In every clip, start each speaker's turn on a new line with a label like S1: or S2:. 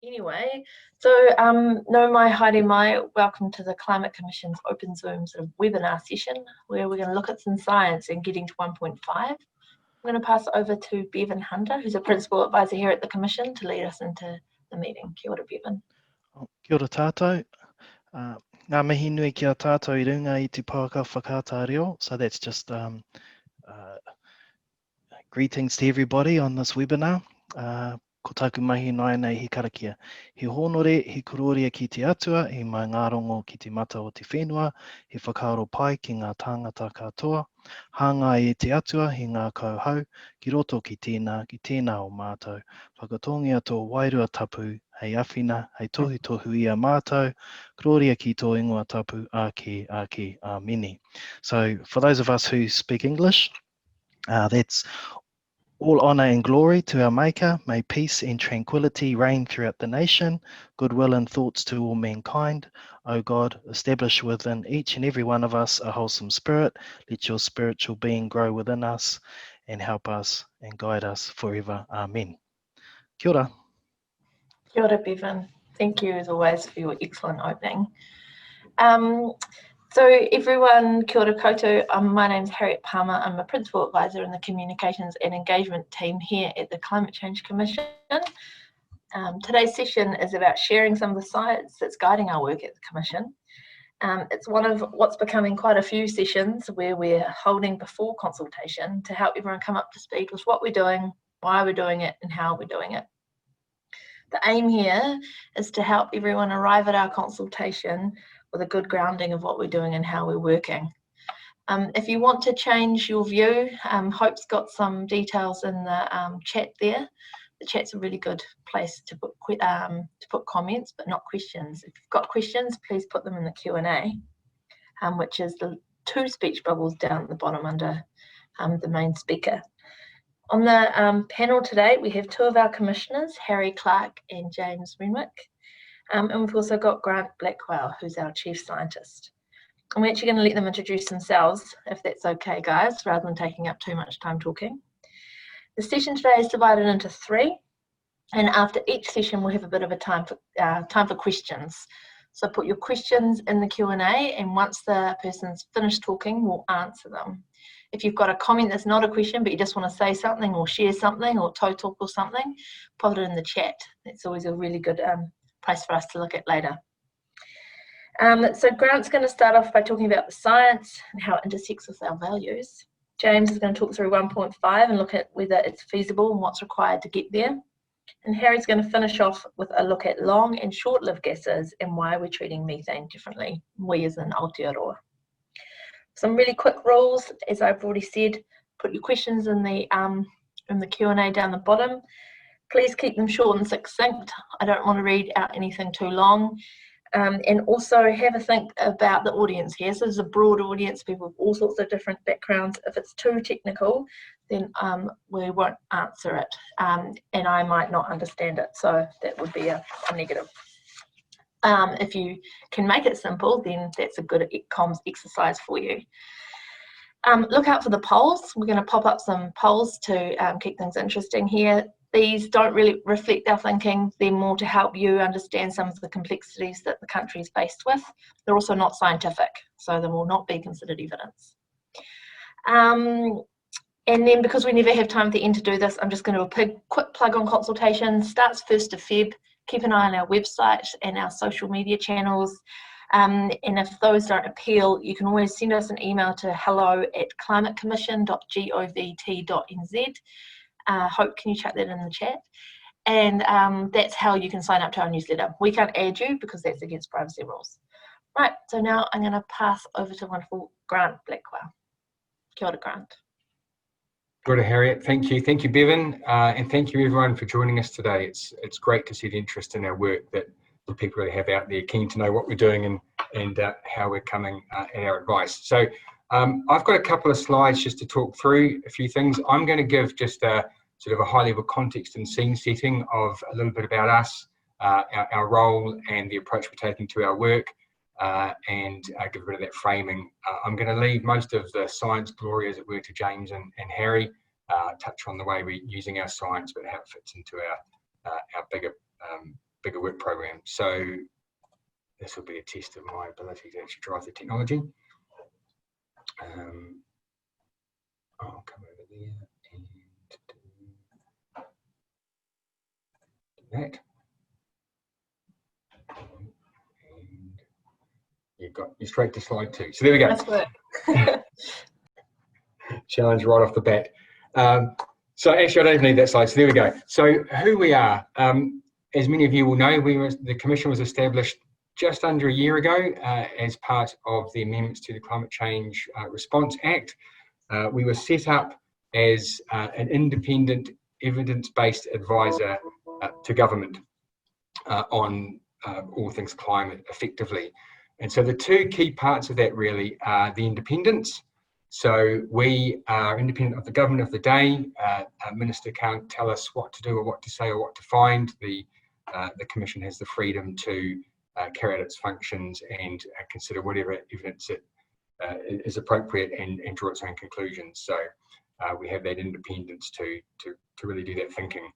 S1: Anyway, so no mai haere mai, welcome to the Climate Commission's Open Zoom sort of webinar session where we're going to look at some science and getting to 1.5. I'm going to pass over to Bevan Hunter, who's a Principal Advisor here at the Commission, to lead us into the meeting. Kia ora, Bevan.
S2: Kia ora tātou. Ngā mihi nui kia tātou I runga I te pāka whakata reo. So that's just greetings to everybody on this webinar. Ko taku mahi nai nei he karakia. He honore, he kuroria ki te atua, he mai ngā rongo ki te mata o te whenua, he whakaaro pai ki ngā tāngata katoa, hanga e te atua, he ngā kauhau, ki roto ki tēnā o mātou, whakatongia tō wairua tapu, hei awhina, hei tohu tohu ia mātou, kuroria ki tō ingoa tapu, ake, mini. So for those of us who speak English, that's all honour and glory to our Maker. May peace and tranquility reign throughout the nation, goodwill and thoughts to all mankind. O God, establish within each and every one of us a wholesome spirit. Let your spiritual being grow within us and help us and guide us forever. Amen. Kia ora.
S1: Kia ora, Bevan. Thank you as always for your excellent opening. So everyone, kia ora koutou. My name's Harriet Palmer. I'm a Principal Advisor in the Communications and Engagement team here at the Climate Change Commission. Today's session is about sharing some of the science that's guiding our work at the Commission. It's one of what's becoming quite a few sessions where we're holding before consultation to help everyone come up to speed with what we're doing, why we're doing it, and how we're doing it. The aim here is to help everyone arrive at our consultation with a good grounding of what we're doing and how we're working. If you want to change your view, Hope's got some details in the chat there. The chat's a really good place to put comments, but not questions. If you've got questions, please put them in the Q&A, which is the two speech bubbles down at the bottom under the main speaker. On the panel today, we have two of our commissioners, Harry Clark and James Renwick. And we've also got Grant Blackwell, who's our Chief Scientist. And we're actually going to let them introduce themselves, if that's okay, guys, rather than taking up too much time talking. The session today is divided into three, and after each session, we'll have a bit of a time for questions. So put your questions in the Q&A, and once the person's finished talking, we'll answer them. If you've got a comment that's not a question, but you just want to say something or share something or talk or something, put it in the chat. It's always a really good place for us to look at later. So Grant's going to start off by talking about the science and how it intersects with our values. James is going to talk through 1.5 and look at whether it's feasible and what's required to get there. And Harry's going to finish off with a look at long and short-lived gases and why we're treating methane differently, we as in Aotearoa. Some really quick rules, as I've already said, put your questions in the Q&A down the bottom. Please keep them short and succinct. I don't want to read out anything too long. And also have a think about the audience here. So there's a broad audience, people with all sorts of different backgrounds. If it's too technical, then we won't answer it. And I might not understand it. So that would be a negative. If you can make it simple, then that's a good comms exercise for you. Look out for the polls. We're going to pop up some polls to keep things interesting here. These don't really reflect our thinking. They're more to help you understand some of the complexities that the country is faced with. They're also not scientific, so they will not be considered evidence. And then because we never have time at the end to do this, I'm just going to do a quick plug on consultation. Starts 1st of Feb. Keep an eye on our website and our social media channels. And if those don't appeal, you can always send us an email to hello@climatecommission.govt.nz. Hope, can you chuck that in the chat? And that's how you can sign up to our newsletter. We can't add you because that's against privacy rules. Right, so now I'm going to pass over to wonderful Grant Blackwell. Kia ora, Grant.
S3: Kia ora, Harriet. Thank you, Bevan, and thank you everyone for joining us today. It's great to see the interest in our work that the people that have out there, keen to know what we're doing and how we're coming at our advice. So I've got a couple of slides just to talk through a few things. I'm going to give just a sort of a high level context and scene setting of a little bit about us, our role and the approach we're taking to our work, and give a bit of that framing. I'm going to leave most of the science glory, as it were, to James and Harry, touch on the way we're using our science, but how it fits into our bigger bigger work program. So this will be a test of my ability to actually drive the technology. I'll come over there and do that. And you're straight to slide 2. So there we go.
S1: Nice work.
S3: Challenge right off the bat. So actually, I don't even need that slide. So there we go. So who we are, as many of you will know, the Commission was established just under a year ago as part of the amendments to the Climate Change Response Act. We were set up as an independent, evidence-based advisor to government on all things climate effectively. And so the two key parts of that really are the independence. So we are independent of the government of the day. A minister can't tell us what to do or what to say or what to find. The Commission has the freedom to carry out its functions and consider whatever evidence it is appropriate and draw its own conclusions. So we have that independence to really do that thinking.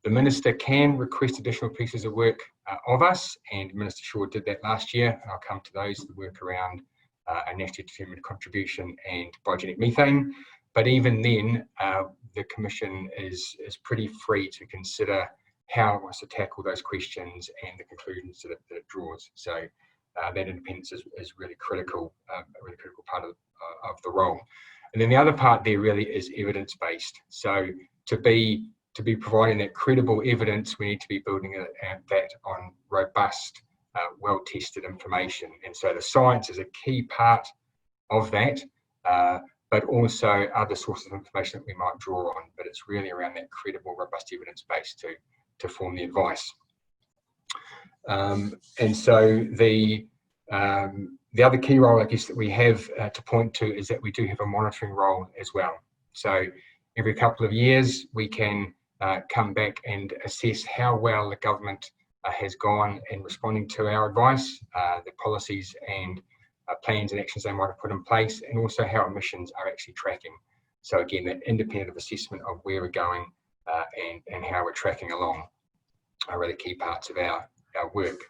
S3: The minister can request additional pieces of work of us, and Minister Shaw did that last year. I'll come to those, the work around a nationally determined contribution and biogenic methane. But even then, the Commission is pretty free to consider how it wants to tackle those questions and the conclusions that it draws. So that independence is really critical, a really critical part of the role. And then the other part there really is evidence-based. So to be providing that credible evidence, we need to be building that on robust, well-tested information. And so the science is a key part of that, but also other sources of information that we might draw on. But it's really around that credible, robust evidence base to form the advice. And so the other key role, I guess, that we have to point to is that we do have a monitoring role as well. So every couple of years, we can come back and assess how well the government has gone in responding to our advice, the policies and plans and actions they might have put in place, and also how emissions are actually tracking. So again, that independent assessment of where we're going and how we're tracking along are really key parts of our work.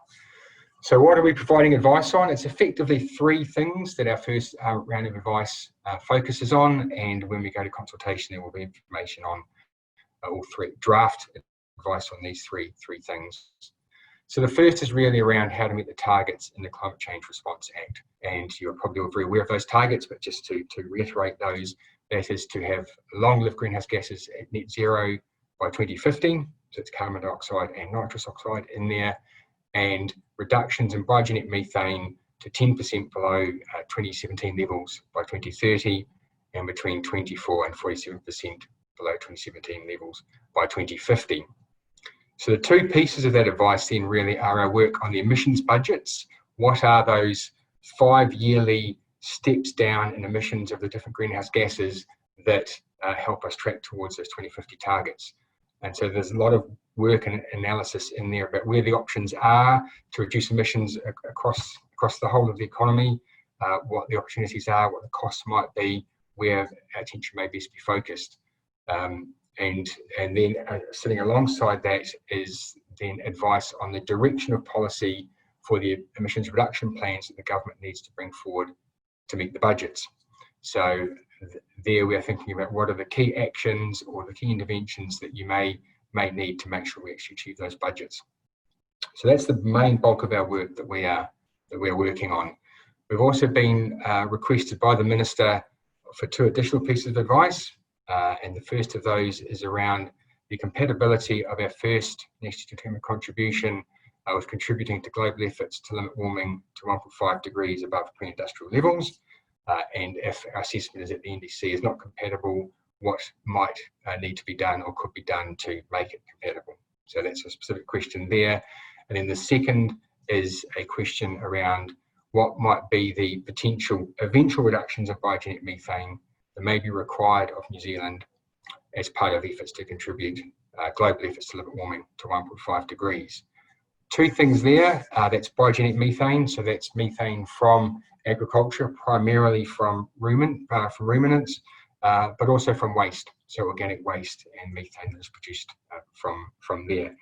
S3: So what are we providing advice on? It's effectively 3 things that our first round of advice focuses on, and when we go to consultation, there will be information on all 3, draft advice on these three things. So the first is really around how to meet the targets in the Climate Change Response Act. And you're probably all very aware of those targets, but just to reiterate those, that is to have long-lived greenhouse gases at net zero by 2050. So it's carbon dioxide and nitrous oxide in there, and reductions in biogenic methane to 10% below 2017 levels by 2030, and between 24 and 47% below 2017 levels by 2050. So the 2 pieces of that advice then really are our work on the emissions budgets. What are those 5 yearly steps down in emissions of the different greenhouse gases that help us track towards those 2050 targets? And so there's a lot of work and analysis in there about where the options are to reduce emissions across the whole of the economy, what the opportunities are, what the costs might be, where our attention may best be focused. And then sitting alongside that is then advice on the direction of policy for the emissions reduction plans that the government needs to bring forward to meet the budgets. So there we are thinking about what are the key actions or the key interventions that you may need to make sure we actually achieve those budgets. So that's the main bulk of our work that we're working on. We've also been requested by the Minister for 2 additional pieces of advice. And the first of those is around the compatibility of our first nationally determined contribution with contributing to global efforts to limit warming to 1.5 degrees above pre-industrial levels. And if our assessment is that the NDC is not compatible, what might need to be done or could be done to make it compatible. So that's a specific question there. And then the second is a question around what might be the potential eventual reductions of biogenic methane that may be required of New Zealand as part of efforts to contribute global efforts to limit warming to 1.5 degrees. 2 things there, that's biogenic methane, so that's methane from agriculture, primarily from ruminants, but also from waste, so organic waste and methane that is produced from there.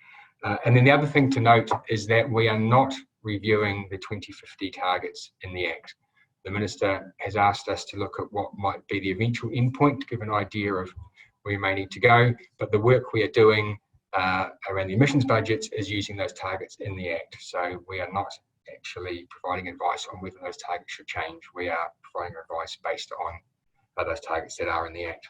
S3: And then the other thing to note is that we are not reviewing the 2050 targets in the Act. The Minister has asked us to look at what might be the eventual endpoint to give an idea of where we may need to go, but the work we are doing around the emissions budgets is using those targets in the Act. So we are not actually providing advice on whether those targets should change. We are providing advice based on those targets that are in the Act.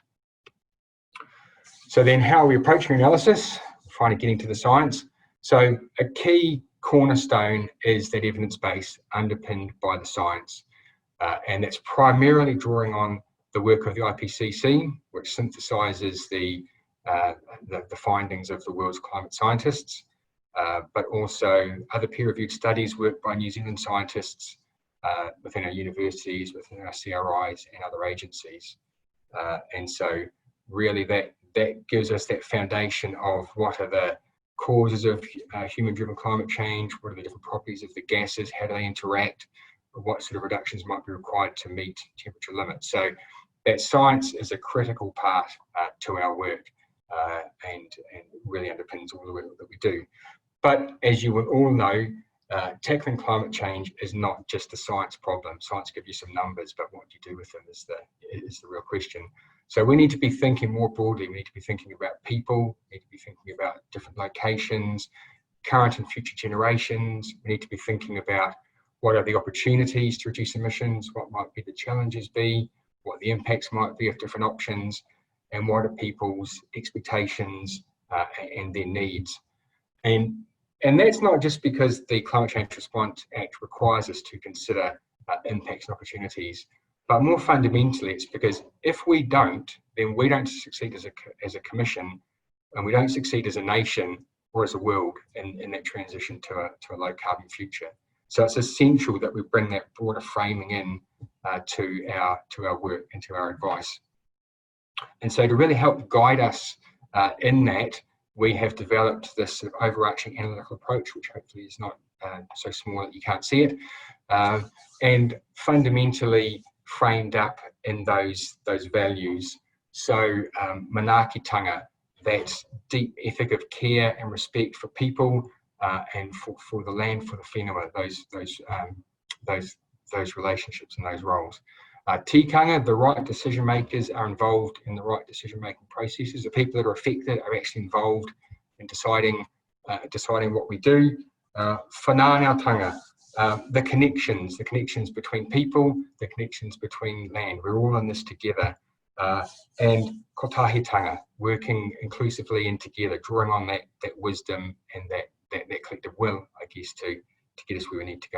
S3: So then how are we approaching analysis? Finally getting to the science. So a key cornerstone is that evidence base underpinned by the science. And that's primarily drawing on the work of the IPCC, which synthesises the findings of the world's climate scientists, but also other peer-reviewed studies worked by New Zealand scientists within our universities, within our CRIs and other agencies. And so really that gives us that foundation of what are the causes of human-driven climate change, what are the different properties of the gases, how do they interact, what sort of reductions might be required to meet temperature limits. So that science is a critical part to our work and really underpins all the work that we do. But as you will all know, tackling climate change is not just a science problem. Science gives you some numbers, but what do you do with them is the real question. So we need to be thinking more broadly. We need to be thinking about people, we need to be thinking about different locations, current and future generations. We need to be thinking about what are the opportunities to reduce emissions, what might be the challenges be, what the impacts might be of different options, and what are people's expectations and their needs. And that's not just because the Climate Change Response Act requires us to consider impacts and opportunities, but more fundamentally, it's because if we don't, then we don't succeed as a commission, and we don't succeed as a nation or as a world in that transition to a low carbon future. So it's essential that we bring that broader framing in to our work and to our advice. And so to really help guide us in that, we have developed this sort of overarching analytical approach, which hopefully is not so small that you can't see it, and fundamentally framed up in those values. So manaakitanga, that deep ethic of care and respect for people and for the land, for the whenua, those relationships and those roles. Tikanga, the right decision makers are involved in the right decision making processes. The people that are affected are actually involved in deciding what we do. Whanaungautanga, the connections between people, the connections between land. We're all in this together. And kotahitanga, working inclusively and together, drawing on that wisdom and that collective will, I guess, to get us where we need to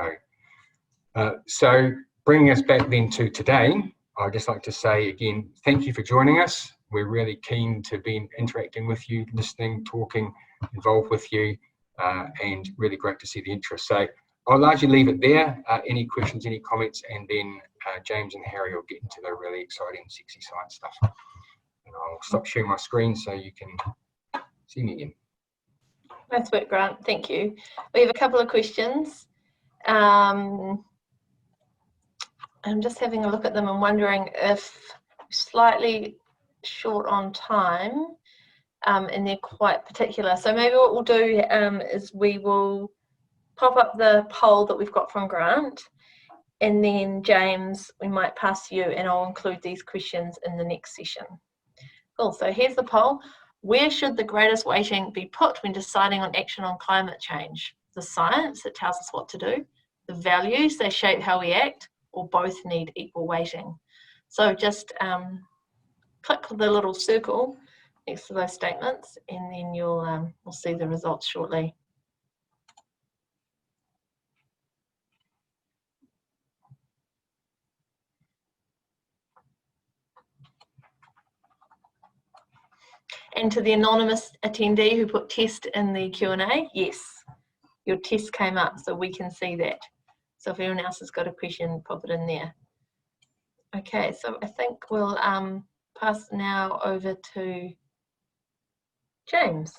S3: go. So bringing us back then to today, I'd just like to say again, thank you for joining us. We're really keen to be interacting with you, listening, talking, involved with you, and really great to see the interest. So I'll largely leave it there. Any questions, any comments, and then James and Harry will get into the really exciting, sexy science stuff. And I'll stop sharing my screen so you can see me again.
S1: Nice work, Grant. Thank you. We have a couple of questions. I'm just having a look at them and wondering if slightly short on time, and they're quite particular. So maybe what we'll do is we will pop up the poll that we've got from Grant, and then James, we might pass to you, and I'll include these questions in the next session. Cool, so here's the poll. Where should the greatest weighting be put when deciding on action on climate change? The science that tells us what to do, the values, they shape how we act, or both need equal weighting. So just click the little circle next to those statements, and then you'll see the results shortly. And to the anonymous attendee who put test in the Q&A, yes, your test came up, so we can see that. So if anyone else has got a question, pop it in there. Okay, so I think we'll pass now over to James.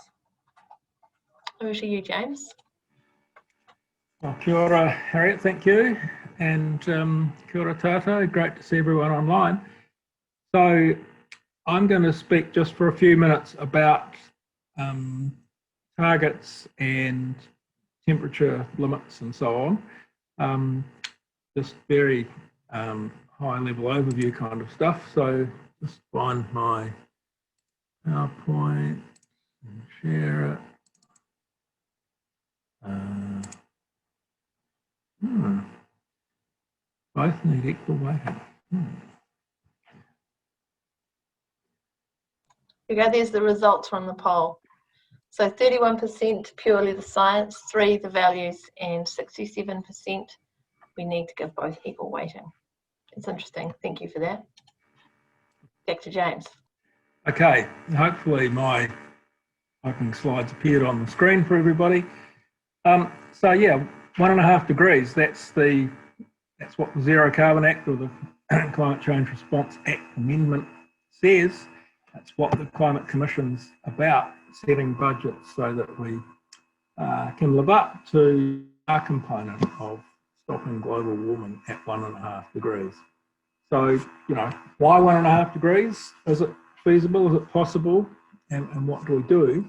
S1: Over to you, James.
S4: Well, kia ora, Harriet, thank you. And kia ora tātou, great to see everyone online. So I'm going to speak just for a few minutes about targets and temperature limits and so on. Just very high level overview kind of stuff. So just find my PowerPoint and share it. Both need equal weighting.
S1: Here we go, there's the results from the poll. So 31% purely the science, 3 the values, and 67% we need to give both equal weighting. It's interesting, thank you for that. Back to James.
S4: Okay, hopefully my opening slides appeared on the screen for everybody. So yeah, 1.5 degrees, that's what the Zero Carbon Act or the Climate Change Response Act amendment says. That's what the Climate Commission's about, setting budgets so that we can live up to our component of stopping global warming at 1.5 degrees. So, you know, why 1.5 degrees? Is it feasible? Is it possible? And what do we do?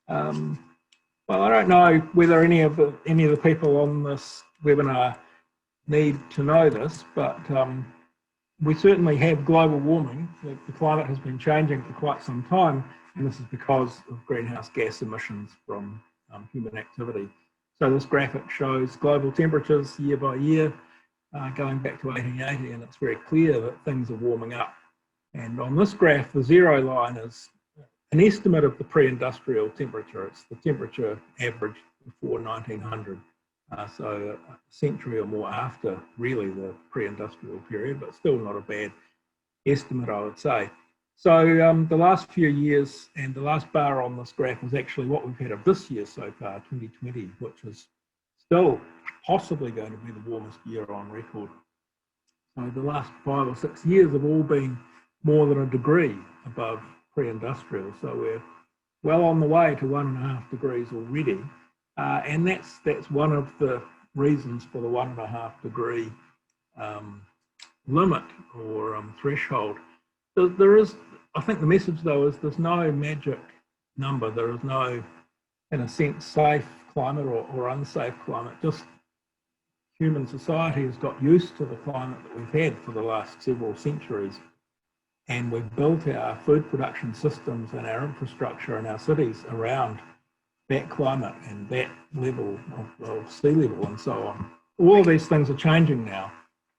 S4: Well, I don't know whether any of the people on this webinar need to know this, but we certainly have global warming. The climate has been changing for quite some time, and this is because of greenhouse gas emissions from human activity. So this graphic shows global temperatures year by year, going back to 1880, and it's very clear that things are warming up. And on this graph, the zero line is an estimate of the pre-industrial temperature. It's the temperature average before 1900. So a century or more after really the pre-industrial period, but still not a bad estimate, I would say. So the last few years, and the last bar on this graph is actually what we've had of this year so far, 2020, which is still possibly going to be the warmest year on record. So the last 5 or 6 years have all been more than a degree above pre-industrial. So we're well on the way to 1.5 degrees already. And that's one of the reasons for the 1.5 degree limit or threshold. There is, I think the message though is there's no magic number. There is no, in a sense, safe climate or unsafe climate. Just human society has got used to the climate that we've had for the last several centuries. And we've built our food production systems and our infrastructure in our cities around that climate and that level of sea level and so on. All of these things are changing now.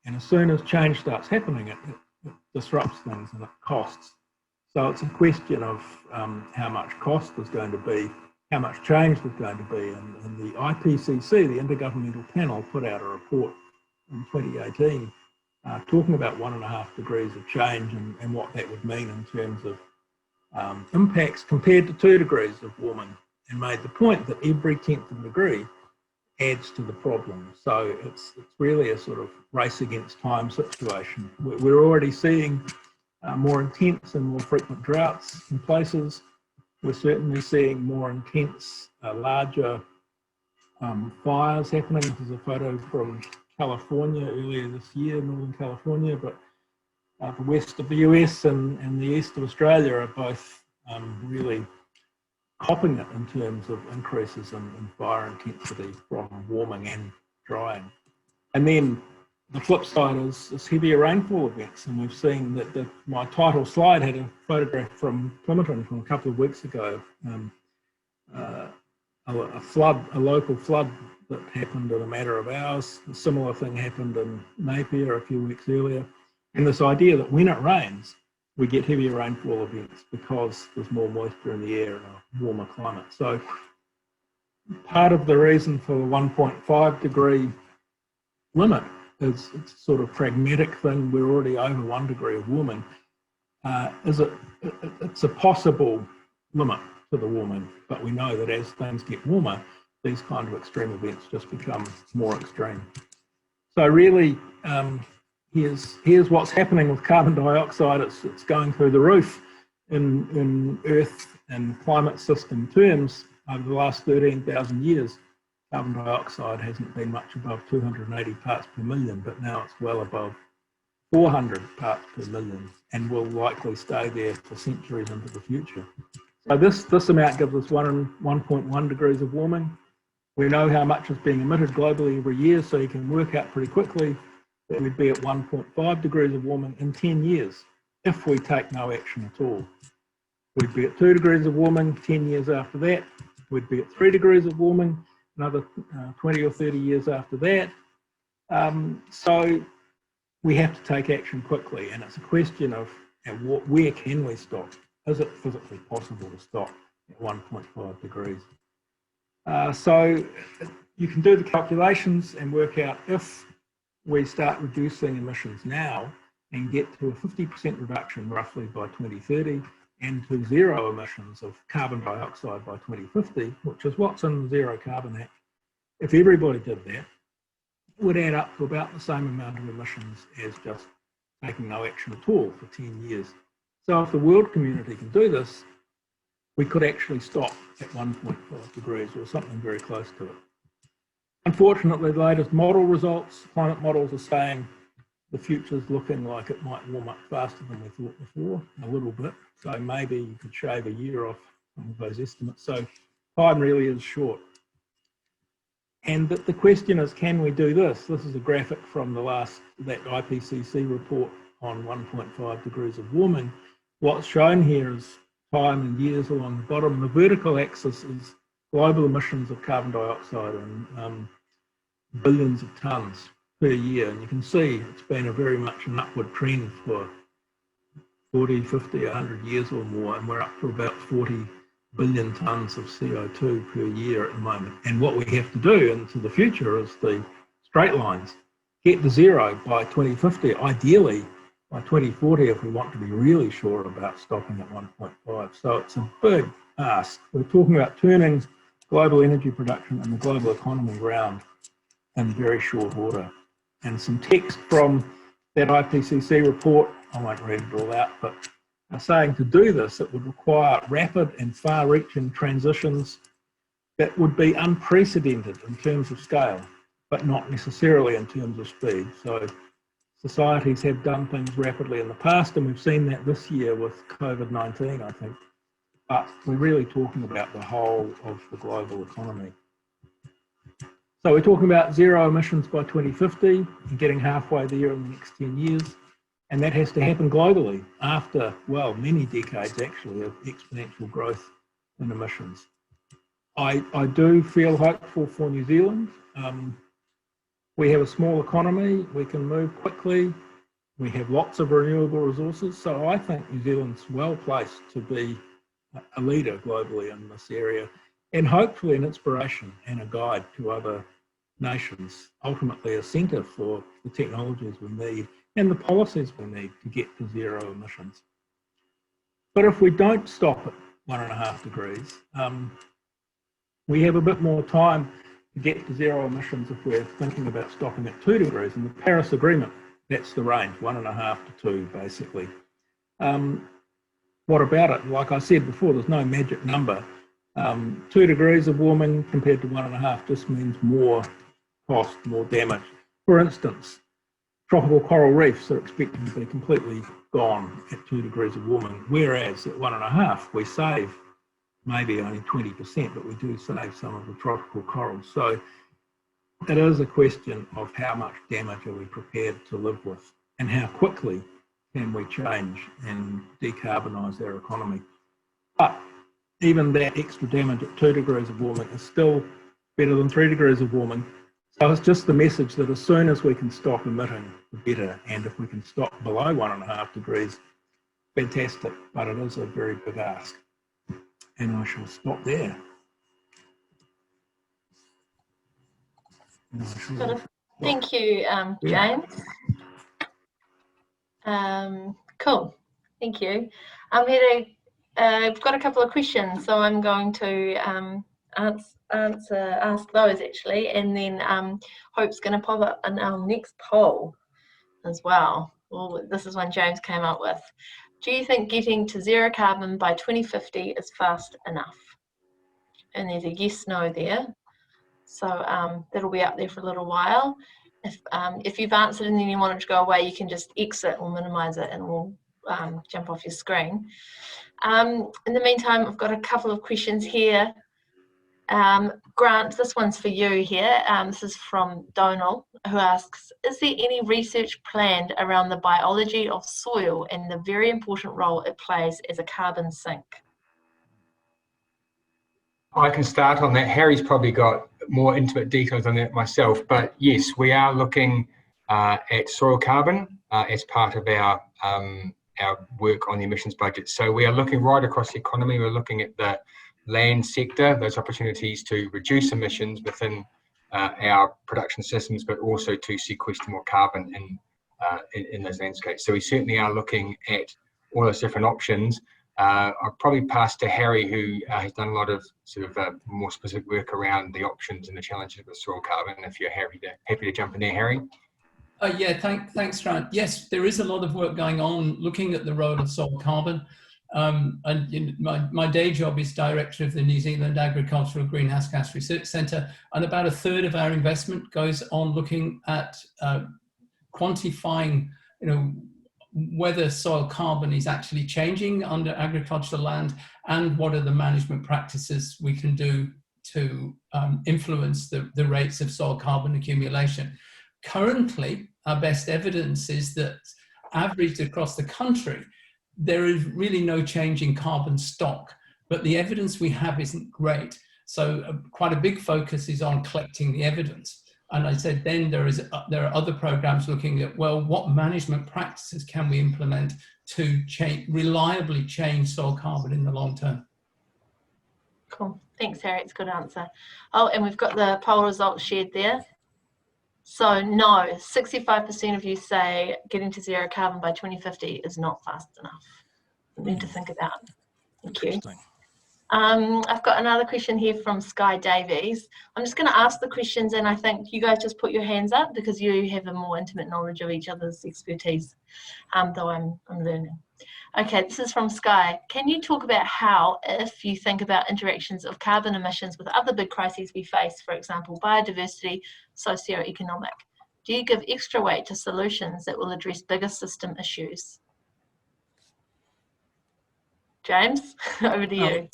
S4: And as soon as change starts happening, it disrupts things and it costs. So it's a question of how much cost there's going to be, how much change there's going to be. And the IPCC, the Intergovernmental Panel, put out a report in 2018 talking about 1.5 degrees of change and what that would mean in terms of impacts compared to 2 degrees of warming, and made the point that every 10th of a degree adds to the problem. So it's really a sort of race against time situation. We're already seeing more intense and more frequent droughts in places. We're certainly seeing more intense, larger fires happening. This is a photo from California earlier this year, Northern California, but the west of the US and the east of Australia are both really copping it in terms of increases in fire intensity from warming and drying. And then the flip side is heavier rainfall events, and we've seen that my title slide had a photograph from Plympton from a couple of weeks ago, a local flood that happened in a matter of hours. A similar thing happened in Napier a few weeks earlier. And this idea that when it rains, we get heavier rainfall events because there's more moisture in the air and a warmer climate. So part of the reason for the 1.5 degree limit is it's a sort of pragmatic thing. We're already over 1 degree of warming. It's a possible limit to the warming, but we know that as things get warmer, these kind of extreme events just become more extreme. So really, here's what's happening with carbon dioxide. It's going through the roof in Earth and climate system terms over the last 13,000 years. Carbon dioxide hasn't been much above 280 parts per million, but now it's well above 400 parts per million and will likely stay there for centuries into the future. So this amount gives us 1.1 degrees of warming. We know how much is being emitted globally every year, so you can work out pretty quickly that we'd be at 1.5 degrees of warming in 10 years if we take no action at all. We'd be at 2 degrees of warming 10 years after that. We'd be at 3 degrees of warming another 20 or 30 years after that. So we have to take action quickly, and it's a question of where can we stop? Is it physically possible to stop at 1.5 degrees? So you can do the calculations and work out if we start reducing emissions now and get to a 50% reduction roughly by 2030 and to zero emissions of carbon dioxide by 2050, which is what's in the Zero Carbon Act. If everybody did that, it would add up to about the same amount of emissions as just taking no action at all for 10 years. So if the world community can do this, we could actually stop at 1.5 degrees or something very close to it. Unfortunately, the latest model results, climate models are saying the future's looking like it might warm up faster than we thought before, a little bit. So maybe you could shave a year off some of those estimates. So time really is short. And the question is, can we do this? This is a graphic from that IPCC report on 1.5 degrees of warming. What's shown here is time in years along the bottom. The vertical axis is global emissions of carbon dioxide in billions of tonnes per year. And you can see it's been very much an upward trend for 40, 50, 100 years or more. And we're up to about 40 billion tonnes of CO2 per year at the moment. And what we have to do into the future is the straight lines, get to zero by 2050, ideally by 2040 if we want to be really sure about stopping at 1.5. So it's a big ask. We're talking about turning global energy production and the global economy around in very short order. And some text from that IPCC report, I won't read it all out, but are saying to do this, it would require rapid and far-reaching transitions that would be unprecedented in terms of scale, but not necessarily in terms of speed. So societies have done things rapidly in the past, and we've seen that this year with COVID-19, I think. But we're really talking about the whole of the global economy. So we're talking about zero emissions by 2050 and getting halfway there in the next 10 years. And that has to happen globally after, well, many decades actually of exponential growth in emissions. I do feel hopeful for New Zealand. We have a small economy, we can move quickly, we have lots of renewable resources, so I think New Zealand's well placed to be a leader globally in this area, and hopefully an inspiration and a guide to other nations, ultimately a centre for the technologies we need and the policies we need to get to zero emissions. But if we don't stop at 1.5 degrees, we have a bit more time to get to zero emissions if we're thinking about stopping at 2 degrees. In the Paris Agreement, that's the range, 1.5 to 2, basically. What about it? Like I said before, there's no magic number. 2 degrees of warming compared to 1.5 just means more cost, more damage. For instance, tropical coral reefs are expected to be completely gone at 2 degrees of warming, whereas at 1.5 we save maybe only 20%, but we do save some of the tropical corals. So it is a question of how much damage are we prepared to live with and how quickly can we change and decarbonise our economy. But even that extra damage at 2 degrees of warming is still better than 3 degrees of warming. So it's just the message that as soon as we can stop emitting, the better. And if we can stop below 1.5 degrees, fantastic. But it is a very big ask. And I shall stop there.
S1: Thank you, James. Cool. Thank you. I've got a couple of questions, so I'm going to ask those actually, and then Hope's going to pop up in our next poll as well. Well, this is one James came up with. Do you think getting to zero carbon by 2050 is fast enough? And there's a yes, no there. So that'll be up there for a little while. If you've answered and then you want it to go away, you can just exit or minimize it, and we'll jump off your screen. In the meantime, I've got a couple of questions here. Grant, this one's for you here. This is from Donal, who asks, is there any research planned around the biology of soil and the very important role it plays as a carbon sink?
S3: I can start on that. Harry's probably got more intimate details on that myself, but yes, we are looking at soil carbon as part of our work on the emissions budget. So we are looking right across the economy. We're looking at the land sector, those opportunities to reduce emissions within our production systems, but also to sequester more carbon in those landscapes. So we certainly are looking at all those different options. I'll probably pass to Harry, who has done a lot of sort of more specific work around the options and the challenges with soil carbon. If you're happy to jump in there, Harry.
S5: Yeah, thanks, Grant. Yes, there is a lot of work going on looking at the role of soil carbon. And my day job is director of the New Zealand Agricultural Greenhouse Gas Research Centre, and about a third of our investment goes on looking at quantifying, whether soil carbon is actually changing under agricultural land, and what are the management practices we can do to influence the rates of soil carbon accumulation. Currently, our best evidence is that averaged across the country, there is really no change in carbon stock, but the evidence we have isn't great. So quite a big focus is on collecting the evidence. And I said then there are other programs looking at, well, what management practices can we implement to reliably change soil carbon in the long term?
S1: Cool. Thanks, Harry. It's a good answer. Oh, and we've got the poll results shared there. So no, 65% of you say getting to zero carbon by 2050 is not fast enough. Need to think about. Thank you. I've got another question here from Sky Davies. I'm just going to ask the questions, and I think you guys just put your hands up because you have a more intimate knowledge of each other's expertise, though I'm learning. Okay, this is from Sky. Can you talk about how, if you think about interactions of carbon emissions with other big crises we face, for example, biodiversity, socio-economic, do you give extra weight to solutions that will address bigger system issues? James, over to you.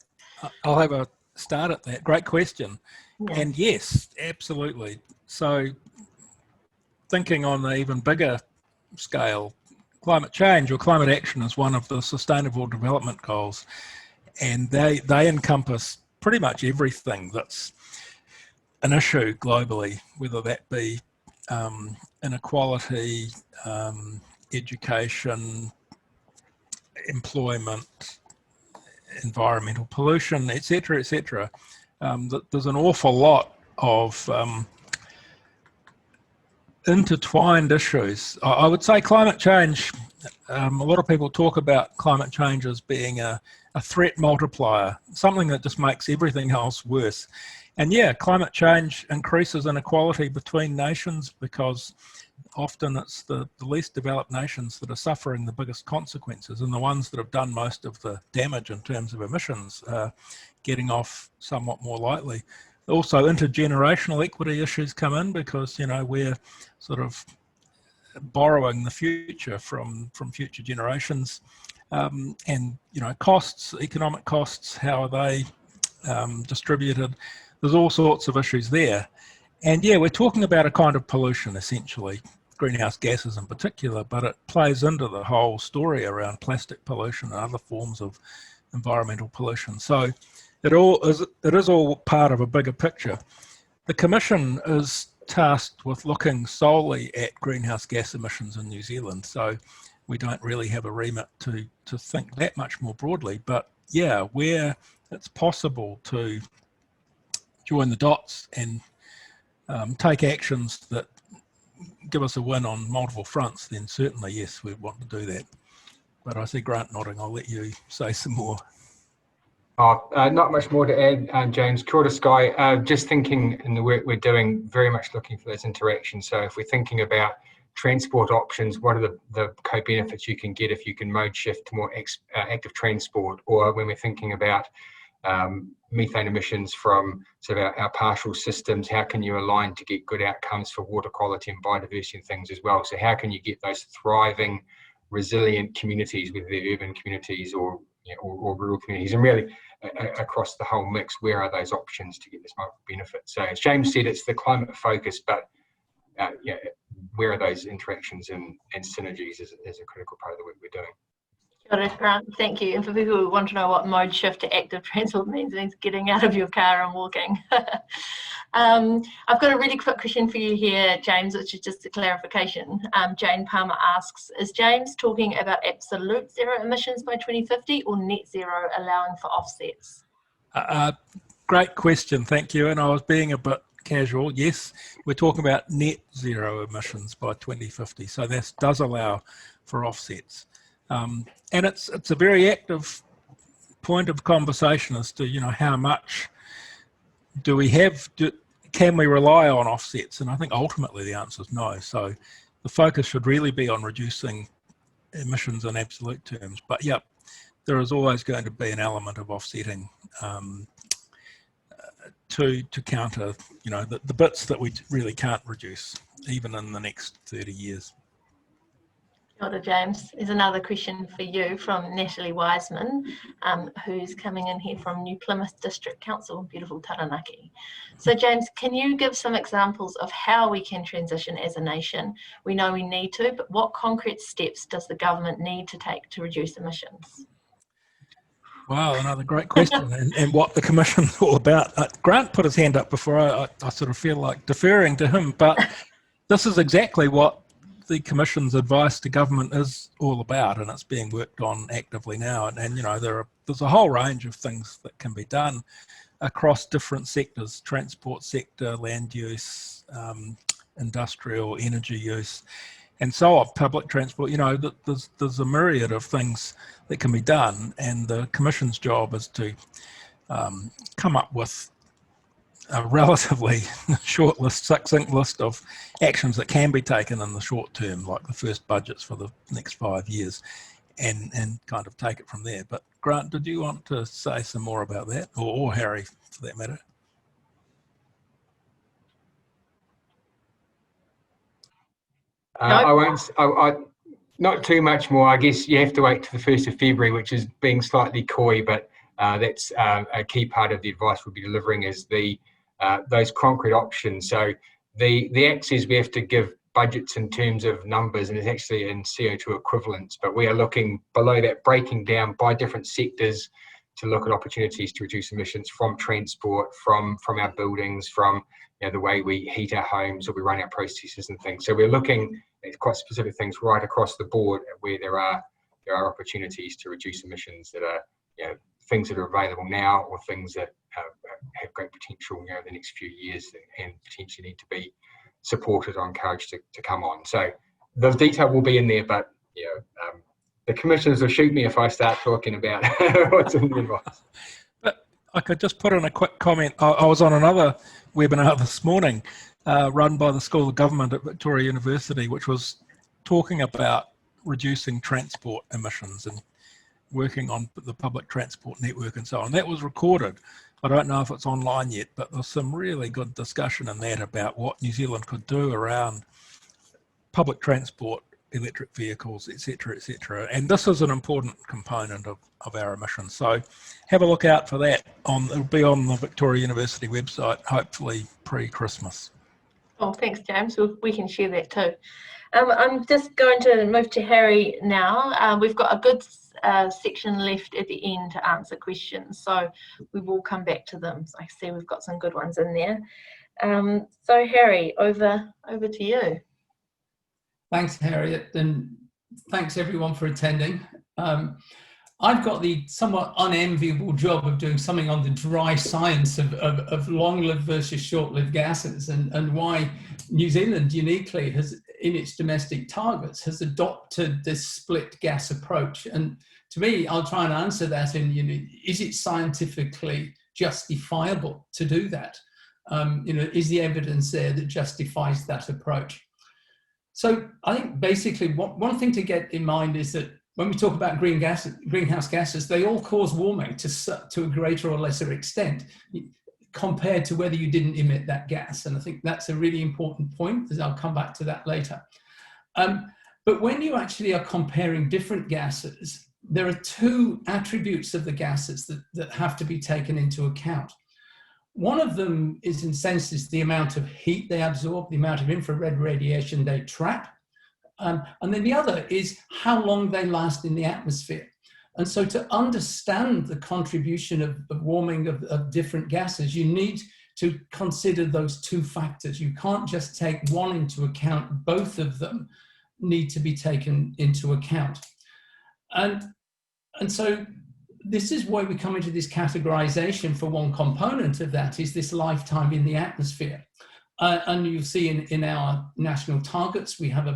S4: I'll have a start at that. Great question.
S1: Yeah.
S4: And yes, absolutely. So thinking on an even bigger scale, climate change or climate action is one of the Sustainable Development Goals, and they encompass pretty much everything that's an issue globally, whether that be inequality, education, employment, environmental pollution, etc., etc. There's an awful lot of intertwined issues. I would say climate change, a lot of people talk about climate change as being a threat multiplier, something that just makes everything else worse. And yeah, climate change increases inequality between nations because often it's the least developed nations that are suffering the biggest consequences, and the ones that have done most of the damage in terms of emissions are getting off somewhat more lightly. Also, intergenerational equity issues come in because, we're sort of borrowing the future from future generations. And, costs, economic costs, how are they distributed? There's all sorts of issues there. And yeah, we're talking about a kind of pollution, essentially, greenhouse gases in particular, but it plays into the whole story around plastic pollution and other forms of environmental pollution. So it is all part of a bigger picture. The Commission is tasked with looking solely at greenhouse gas emissions in New Zealand, so we don't really have a remit to think that much more broadly. But yeah, where it's possible to join the dots and take actions that give us a win on multiple fronts, then certainly, yes, we want to do that. But I see Grant nodding. I'll let you say some more.
S3: Not much more to add, James. Kia ora, Sky. Just thinking in the work we're doing, very much looking for those interactions. So if we're thinking about transport options, what are the co-benefits you can get if you can mode shift to more active transport? Or when we're thinking about methane emissions from sort of our partial systems, how can you align to get good outcomes for water quality and biodiversity and things as well? So how can you get those thriving, resilient communities, whether they're urban communities or rural communities, and really across the whole mix, where are those options to get this multiple benefit? So as James said, it's the climate focus, but where are those interactions and synergies is a critical part of the work we're doing.
S1: Kia ora, Grant, thank you. And for people who want to know what mode shift to active transport means getting out of your car and walking. I've got a really quick question for you here, James, which is just a clarification. Jane Palmer asks, is James talking about absolute zero emissions by 2050 or net zero allowing for offsets?
S4: Great question, thank you. And I was being a bit casual. Yes, we're talking about net zero emissions by 2050. So this does allow for offsets. And it's a very active point of conversation as to, how much do we have, can we rely on offsets? And I think ultimately the answer is no. So the focus should really be on reducing emissions in absolute terms. But yeah, there is always going to be an element of offsetting to counter, the bits that we really can't reduce, even in the next 30 years.
S1: Kia ora, James. There's another question for you from Natalie Wiseman, who's coming in here from New Plymouth District Council, beautiful Taranaki. So James, can you give some examples of how we can transition as a nation? We know we need to, but what concrete steps does the government need to take to reduce emissions?
S4: Wow, another great question, and what the Commission's all about. Grant put his hand up before. I sort of feel like deferring to him, but this is exactly what the Commission's advice to government is all about, and it's being worked on actively now. And there's a whole range of things that can be done across different sectors: transport sector, land use, industrial, energy use, and so on. Public transport. There's a myriad of things that can be done, and the Commission's job is to come up with a relatively short list, succinct list of actions that can be taken in the short term, like the first budgets for the next 5 years, and kind of take it from there. But Grant, did you want to say some more about that, or Harry, for that matter?
S3: I won't. Not too much more. I guess you have to wait to the 1st of February, which is being slightly coy, but that's a key part of the advice we'll be delivering is those concrete options. So the act says we have to give budgets in terms of numbers, and it's actually in CO2 equivalents, but we are looking below that, breaking down by different sectors to look at opportunities to reduce emissions from transport, from our buildings, from the way we heat our homes or we run our processes and things. So we're looking at quite specific things right across the board where there are opportunities to reduce emissions that are things that are available now or things that have great potential in the next few years and potentially need to be supported or encouraged to come on. So the detail will be in there, but the commissioners will shoot me if I start talking about what's in the advice.
S4: But I could just put in a quick comment. I was on another webinar this morning run by the School of Government at Victoria University, which was talking about reducing transport emissions and working on the public transport network and so on. That was recorded. I don't know if it's online yet, but there's some really good discussion in that about what New Zealand could do around public transport, electric vehicles, etc., etc. And this is an important component of our emissions. So have a look out for that. It'll be on the Victoria University website, hopefully pre-Christmas.
S1: Oh, thanks, James. We can share that too. I'm just going to move to Harry now. We've got a good section left at the end to answer questions, so we will come back to them. So I see we've got some good ones in there. So Harry, over to you.
S5: Thanks, Harriet, and thanks everyone for attending. I've got the somewhat unenviable job of doing something on the dry science of long-lived versus short-lived gases and why New Zealand uniquely has, in its domestic targets, has adopted this split gas approach. And to me, I'll try and answer that in, is it scientifically justifiable to do that? Is the evidence there that justifies that approach? So I think basically one thing to get in mind is that when we talk about greenhouse gases, they all cause warming to a greater or lesser extent compared to whether you didn't emit that gas. And I think that's a really important point, as I'll come back to that later. But when you actually are comparing different gases, there are two attributes of the gases that have to be taken into account. One of them is, in a sense, is the amount of heat they absorb, the amount of infrared radiation they trap. And then the other is how long they last in the atmosphere. And so to understand the contribution of warming of different gases, you need to consider those two factors. You can't just take one into account. Both of them need to be taken into account. And so this is why we come into this categorization for one component of that is this lifetime in the atmosphere. And you'll see in our national targets, we have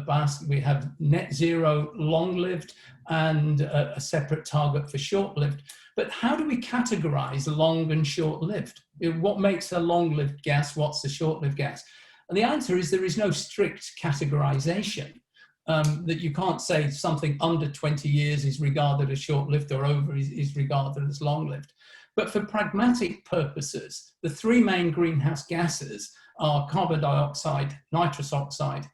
S5: we have net zero long-lived and a separate target for short-lived. But how do we categorize long and short-lived? What makes a long-lived gas? What's a short-lived gas? And the answer is there is no strict categorization. That you can't say something under 20 years is regarded as short-lived or over is regarded as long-lived. But for pragmatic purposes, the three main greenhouse gases are carbon dioxide, nitrous oxide,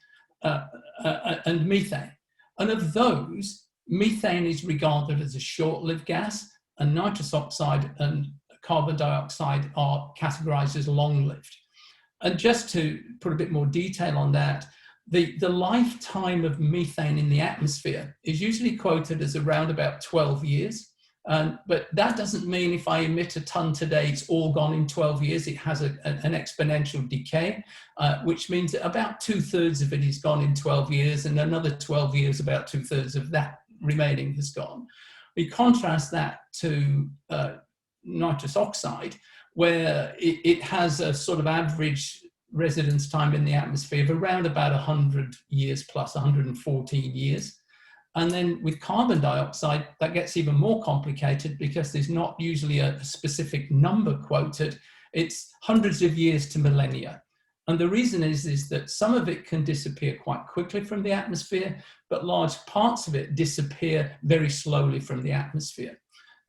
S5: and methane. And of those, methane is regarded as a short-lived gas, and nitrous oxide and carbon dioxide are categorized as long-lived. And just to put a bit more detail on that, the lifetime of methane in the atmosphere is usually quoted as around about 12 years. But that doesn't mean if I emit a ton today, it's all gone in 12 years. It has an exponential decay, which means that about 2/3 of it is gone in 12 years, and another 12 years, about 2/3 of that remaining has gone. We contrast that to nitrous oxide, where it has a sort of average residence time in the atmosphere of around about 100 years plus, 114 years. And then with carbon dioxide, that gets even more complicated because there's not usually a specific number quoted. It's hundreds of years to millennia. And the reason is that some of it can disappear quite quickly from the atmosphere, but large parts of it disappear very slowly from the atmosphere.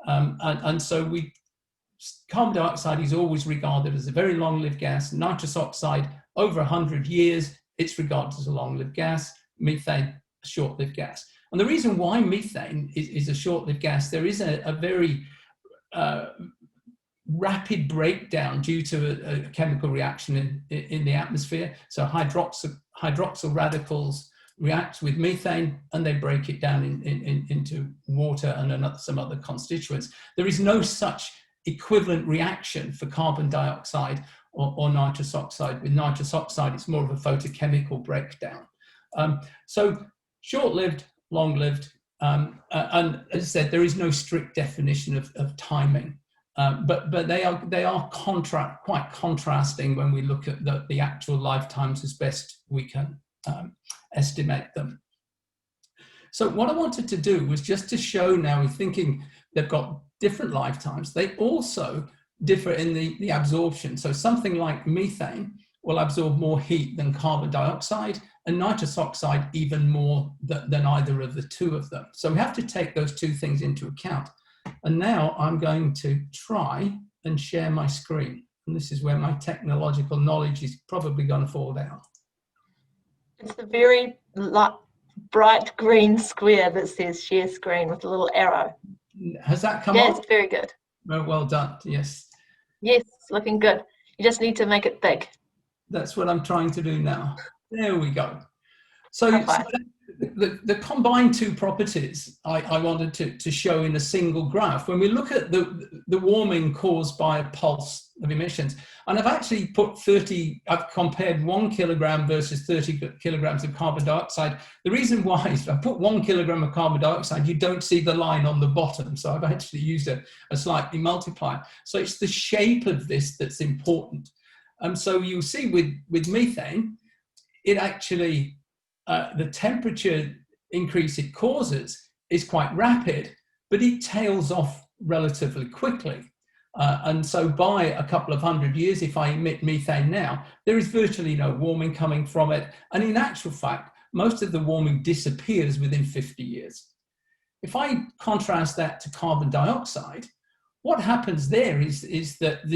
S5: And so carbon dioxide is always regarded as a very long-lived gas. Nitrous oxide, over 100 years, it's regarded as a long-lived gas. Methane, a short-lived gas. And the reason why methane is a short-lived gas, there is a very rapid breakdown due to a chemical reaction in the atmosphere. So hydroxyl radicals react with methane and they break it down into water and some other constituents. There is no such equivalent reaction for carbon dioxide or nitrous oxide. With nitrous oxide, it's more of a photochemical breakdown. So short-lived, long-lived, and as I said, there is no strict definition of timing, but they are quite contrasting when we look at the actual lifetimes as best we can estimate them. So what I wanted to do was just to show now, we're thinking they've got different lifetimes. They also differ in the absorption. So something like methane will absorb more heat than carbon dioxide, and nitrous oxide even more than either of the two of them. So we have to take those two things into account. And now I'm going to try and share my screen. And this is where my technological knowledge is probably going to fall down.
S1: It's a very bright green square that says share screen with a little arrow.
S5: Has that come
S1: Yes,
S5: on?
S1: very good.
S5: Well done, yes.
S1: Yes, looking good. You just need to make it big.
S5: That's what I'm trying to do now. There we go. So the combined two properties I wanted to show in a single graph. When we look at the warming caused by a pulse of emissions, and I've actually put I've compared 1 kilogram versus 30 kilograms of carbon dioxide. The reason why is if I put 1 kilogram of carbon dioxide, you don't see the line on the bottom. So I've actually used a slightly multiplier. So it's the shape of this that's important. So you'll see with methane, it actually, the temperature increase it causes is quite rapid, but it tails off relatively quickly. And so by a couple of 100 years, if I emit methane now, there is virtually no warming coming from it. And in actual fact, most of the warming disappears within 50 years. If I contrast that to carbon dioxide, what happens there is that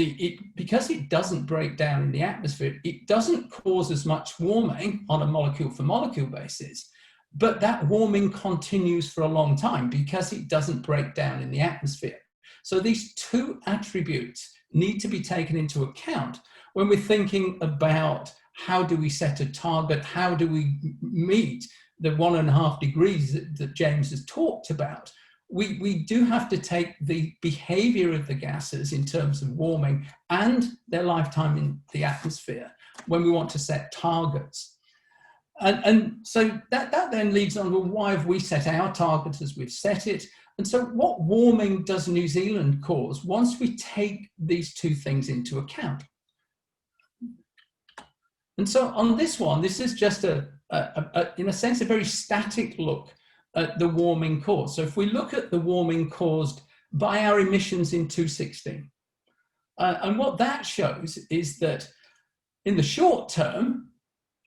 S5: because it doesn't break down in the atmosphere, it doesn't cause as much warming on a molecule for molecule basis. but that warming continues for a long time because it doesn't break down in the atmosphere. So these two attributes need to be taken into account when we're thinking about how do we set a target, how do we meet the 1.5 degrees that James has talked about. We do have to take the behavior of the gases in terms of warming and their lifetime in the atmosphere when we want to set targets. And so that then leads on to why have we set our targets as we've set it. And so what warming does New Zealand cause once we take these two things into account? And so on this one, this is just in a sense, a very static look at the warming caused. So if we look at the warming caused by our emissions in 2016, and what that shows is that in the short term,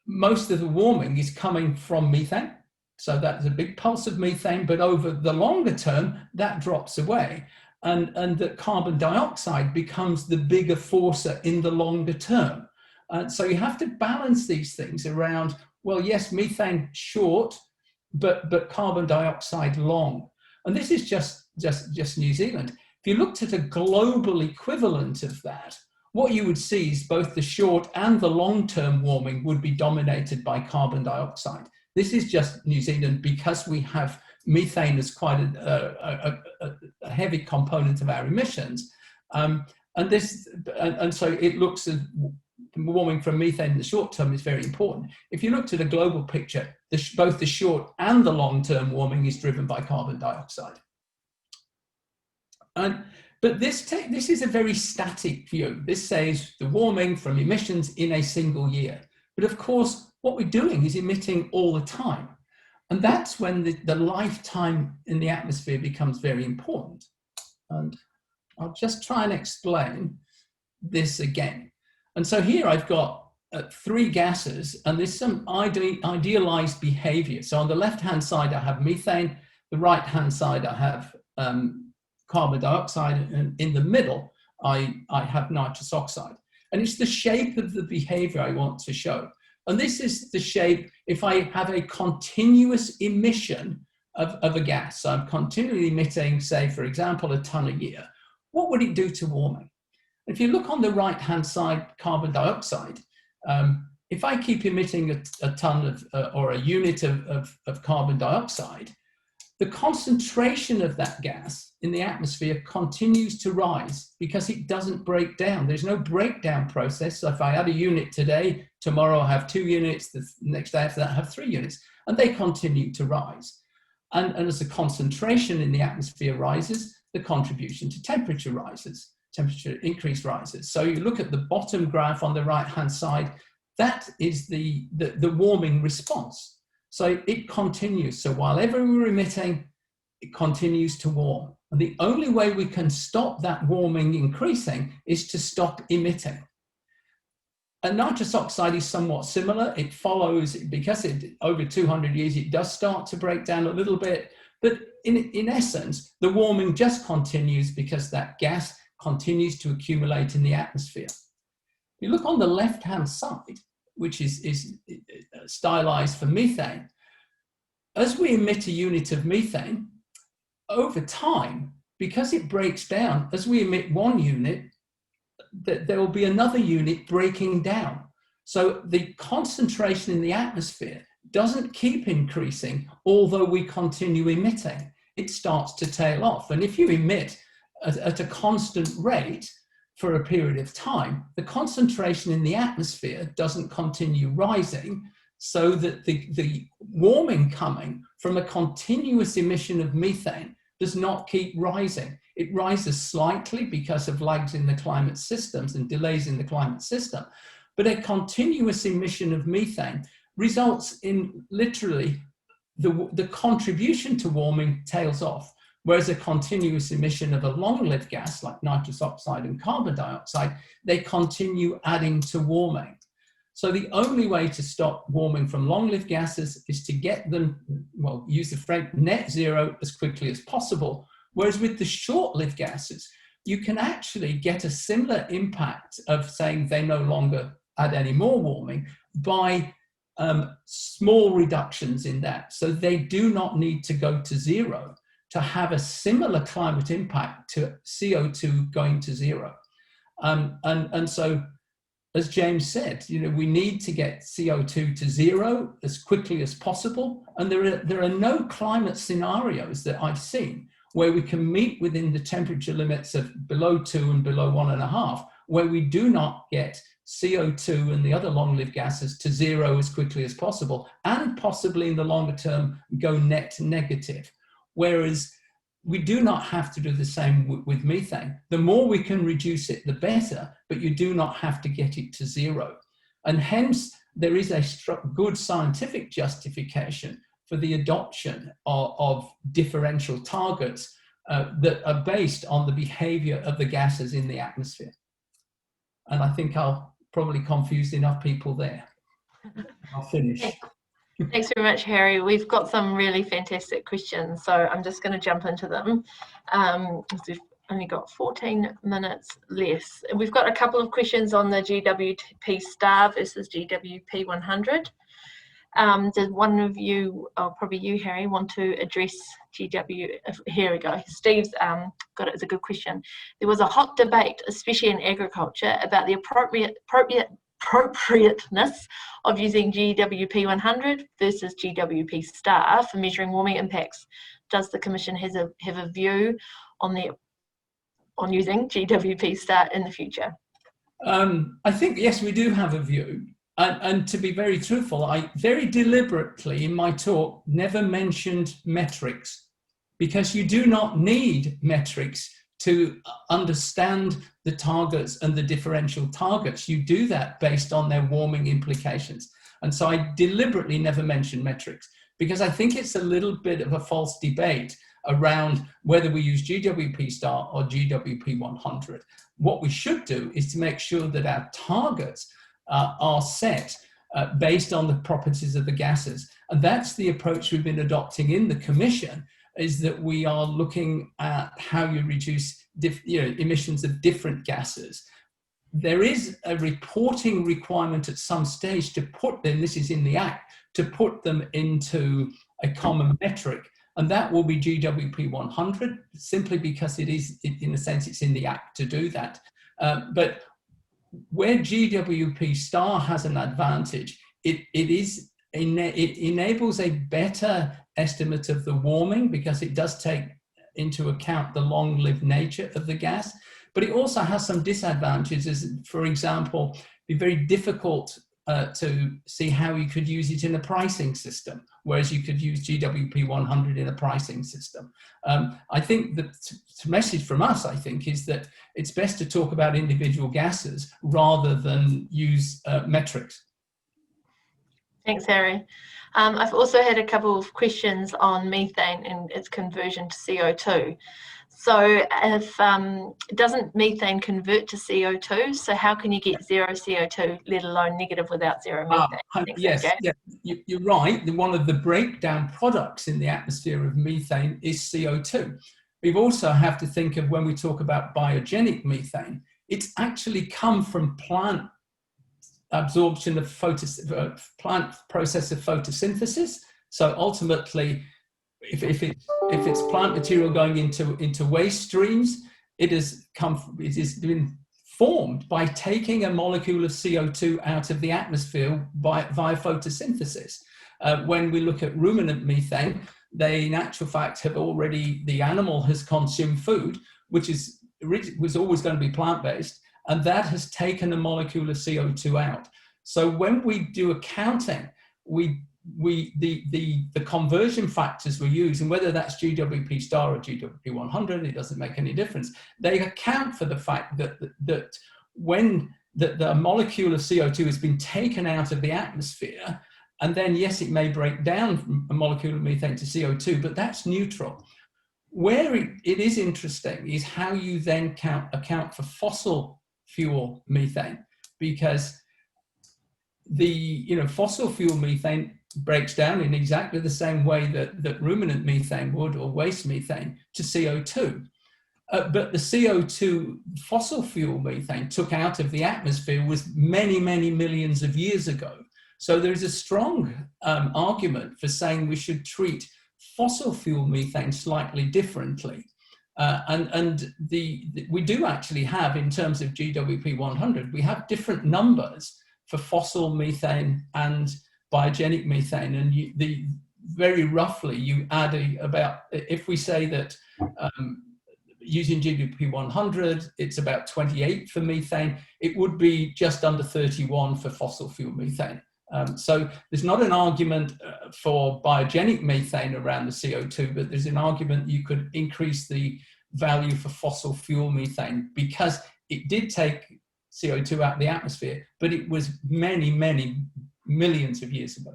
S5: most of the warming is coming from methane. So that's a big pulse of methane, but over the longer term, that drops away. And that carbon dioxide becomes the bigger forcer in the longer term. So you have to balance these things around, well, yes, methane short, but carbon dioxide long. And this is just New Zealand. If you looked at a global equivalent of that, what you would see is both the short and the long-term warming would be dominated by carbon dioxide. This is just New Zealand because we have methane as quite a heavy component of our emissions. And so it looks at warming from methane in the short term is very important. If you looked at a global picture, both the short and the long-term warming is driven by carbon dioxide. But this is a very static view. This says the warming from emissions in a single year. But of course, what we're doing is emitting all the time. And that's when the lifetime in the atmosphere becomes very important. And I'll just try and explain this again. And so here I've got 3 gases, and there's some idealized behavior. So on the left-hand side, I have methane. The right-hand side, I have carbon dioxide, and in the middle, I have nitrous oxide. And it's the shape of the behavior I want to show. And this is the shape if I have a continuous emission of a gas. So I'm continually emitting, say, for example, a ton a year. What would it do to warming? If you look on the right-hand side, carbon dioxide, if I keep emitting a ton or a unit of carbon dioxide, the concentration of that gas in the atmosphere continues to rise because it doesn't break down. There's no breakdown process. So if I add a unit today, tomorrow I'll have 2 units, the next day after that I have 3 units, and they continue to rise. And as the concentration in the atmosphere rises, the contribution to temperature rises. Temperature increase rises. So you look at the bottom graph on the right-hand side, that is the warming response. So it continues. So while ever we're emitting, it continues to warm. And the only way we can stop that warming increasing is to stop emitting. And nitrous oxide is somewhat similar. It follows, because over 200 years, it does start to break down a little bit. But in essence, the warming just continues because that gas continues to accumulate in the atmosphere. If you look on the left-hand side, which is stylized for methane, as we emit a unit of methane, over time, because it breaks down, as we emit 1 unit, there will be another unit breaking down. So the concentration in the atmosphere doesn't keep increasing, although we continue emitting. It starts to tail off. And if you emit at a constant rate for a period of time, the concentration in the atmosphere doesn't continue rising, so that the warming coming from a continuous emission of methane does not keep rising. It rises slightly because of lags in the climate systems and delays in the climate system, but a continuous emission of methane results in literally the contribution to warming tails off. Whereas a continuous emission of a long-lived gas like nitrous oxide and carbon dioxide, they continue adding to warming. So the only way to stop warming from long-lived gases is to get them, well, use the phrase net zero as quickly as possible. Whereas with the short-lived gases, you can actually get a similar impact of saying they no longer add any more warming by small reductions in that. So they do not need to go to zero to have a similar climate impact to CO2 going to zero. And so, as James said, we need to get CO2 to zero as quickly as possible. And there are no climate scenarios that I've seen where we can meet within the temperature limits of below 2 and below 1.5, where we do not get CO2 and the other long-lived gases to zero as quickly as possible, and possibly in the longer term go net negative. Whereas we do not have to do the same with methane. The more we can reduce it, the better, but you do not have to get it to zero. And hence, there is a good scientific justification for the adoption of differential targets that are based on the behavior of the gases in the atmosphere. And I think I'll probably confuse enough people there. I'll finish.
S1: Thanks very much, Harry. We've got some really fantastic questions, so I'm just going to jump into them. We've only got 14 minutes left. We've got a couple of questions on the GWP star versus GWP 100. Does one of you, or probably you, Harry, want to address GW? Here we go. Steve's got it as a good question. There was a hot debate, especially in agriculture, about the appropriateness of using GWP 100 versus GWP star for measuring warming impacts. Does the Commission have a view on using GWP star in the future?
S5: I think, yes, we do have a view. And to be very truthful, I very deliberately in my talk never mentioned metrics, because you do not need metrics to understand the targets and the differential targets. You do that based on their warming implications. And so I deliberately never mentioned metrics, because I think it's a little bit of a false debate around whether we use GWP star or GWP 100. What we should do is to make sure that our targets are set based on the properties of the gases. And that's the approach we've been adopting in the Commission, is that we are looking at how you reduce emissions of different gases. There is a reporting requirement at some stage to put them, this is in the Act, to put them into a common metric. And that will be GWP 100, simply because it is, in a sense, it's in the Act to do that. But where GWP star has an advantage, it enables a better estimate of the warming, because it does take into account the long-lived nature of the gas. But it also has some disadvantages. For example, it'd be very difficult to see how you could use it in a pricing system, whereas you could use GWP 100 in a pricing system. I think that the message from us, I think, is that it's best to talk about individual gases rather than use metrics.
S1: Thanks, Harry. I've also had a couple of questions on methane and its conversion to CO2. So if doesn't methane convert to CO2, so how can you get zero CO2, let alone negative, without zero methane?
S5: Yes, yeah, you're right. One of the breakdown products in the atmosphere of methane is CO2. We also have to think of, when we talk about biogenic methane, it's actually come from plant absorption of plant process of photosynthesis. So ultimately, if it's plant material going into waste streams, it is been formed by taking a molecule of CO2 out of the atmosphere via photosynthesis. When we look at ruminant methane, they in actual fact the animal has consumed food, which was always going to be plant-based, and that has taken a molecule of CO2 out. So when we do accounting, the conversion factors we use, and whether that's GWP star or GWP 100, it doesn't make any difference. They account for the fact that when the molecule of CO2 has been taken out of the atmosphere, and then yes, it may break down from a molecule of methane to CO2, but that's neutral. Where it is interesting is how you then account for fossil fuel methane, because the fossil fuel methane breaks down in exactly the same way that ruminant methane would, or waste methane, to CO2. But the CO2 fossil fuel methane took out of the atmosphere was many, many millions of years ago. So there is a strong argument for saying we should treat fossil fuel methane slightly differently. We do actually have, in terms of GWP 100, we have different numbers for fossil methane and biogenic methane. And very roughly, you add if we say that using GWP 100, it's about 28 for methane, it would be just under 31 for fossil fuel methane. So there's not an argument for biogenic methane around the CO2, but there's an argument you could increase the value for fossil fuel methane because it did take CO2 out of the atmosphere, but it was many, many millions of years ago.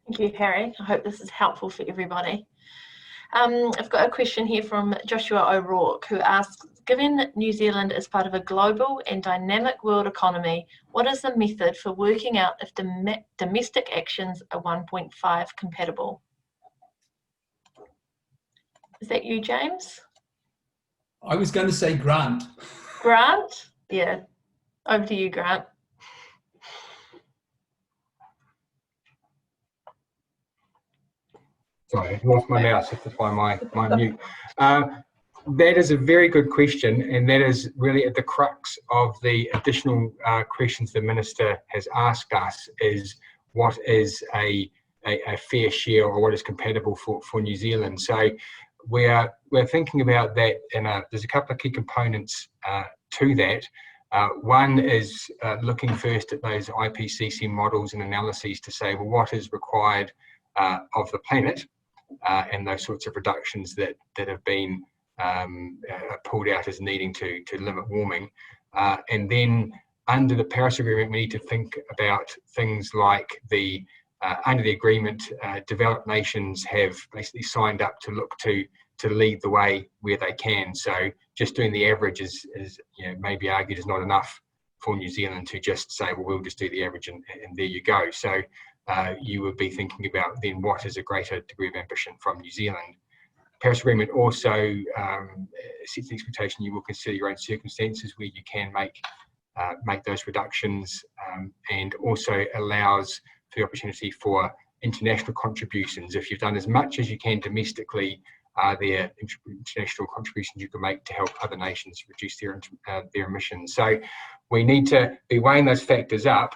S1: Thank you, Harry. I hope this is helpful for everybody. I've got a question here from Joshua O'Rourke, who asks, given New Zealand is part of a global and dynamic world economy, what is the method for working out if domestic actions are 1.5 compatible? Is that you, James?
S5: I was going to say Grant.
S1: Grant? Yeah. Over to you, Grant.
S3: Sorry, I lost my mouse. That's why my mute. That is a very good question, and that is really at the crux of the additional questions the Minister has asked us, is what is a fair share or what is compatible for New Zealand. So we're thinking about that, and there's a couple of key components to that. One is looking first at those IPCC models and analyses to say, well, what is required of the planet, and those sorts of reductions that have been pulled out as needing to limit warming. And then under the Paris Agreement, we need to think about things like under the agreement, developed nations have basically signed up to look to lead the way where they can. So just doing the average is maybe argued is not enough for New Zealand to just say, well, we'll just do the average and there you go. So you would be thinking about then what is a greater degree of ambition from New Zealand. Paris Agreement also sets the expectation you will consider your own circumstances where you can make those reductions, and also allows for the opportunity for international contributions. If you've done as much as you can domestically, there are international contributions you can make to help other nations reduce their emissions. So we need to be weighing those factors up.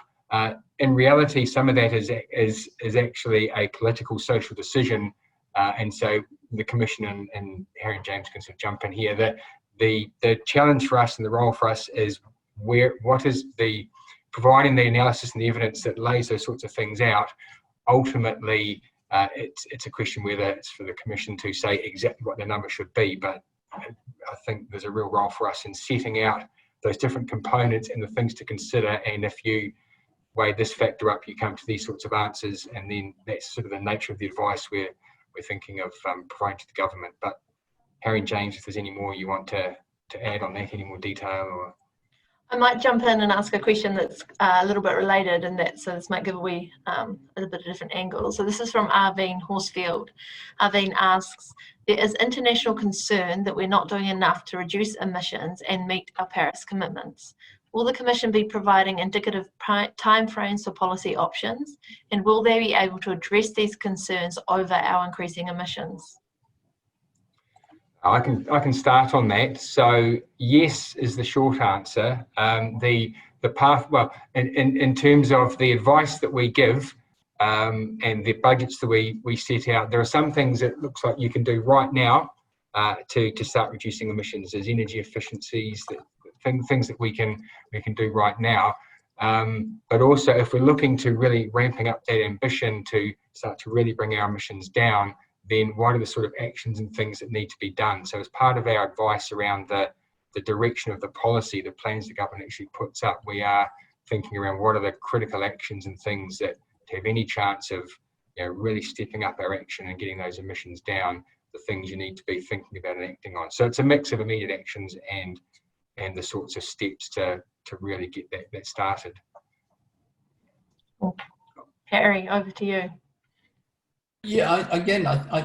S3: In reality, some of that is actually a political, social decision, and so the Commission and Harry and James can sort of jump in here. That the challenge for us and the role for us is what is providing the analysis and the evidence that lays those sorts of things out. Ultimately, it's a question whether it's for the Commission to say exactly what the number should be, but I think there's a real role for us in setting out those different components and the things to consider, and if you weigh this factor up, you come to these sorts of answers, and then that's sort of the nature of the advice we're thinking of providing to the government. But Harry and James, if there's any more you want to add on that, any more detail or...
S1: I might jump in and ask a question that's a little bit related, and so this might give away a little bit of different angles. So this is from Arvine Horsfield. Arvine asks, there is international concern that we're not doing enough to reduce emissions and meet our Paris commitments. Will the Commission be providing indicative timeframes for policy options, and will they be able to address these concerns over our increasing emissions?
S3: I can start on that. So yes is the short answer. The path, well, in terms of the advice that we give and the budgets that we set out, there are some things that looks like you can do right now to start reducing emissions. There's energy efficiencies, things that we can do right now. But also, if we're looking to really ramping up that ambition to start to really bring our emissions down, then what are the sort of actions and things that need to be done? So as part of our advice around the direction of the policy, the plans the government actually puts up, we are thinking around what are the critical actions and things that have any chance of really stepping up our action and getting those emissions down, the things you need to be thinking about and acting on. So it's a mix of immediate actions and the sorts of steps to really get that started.
S1: Harry, over to you.
S5: Yeah,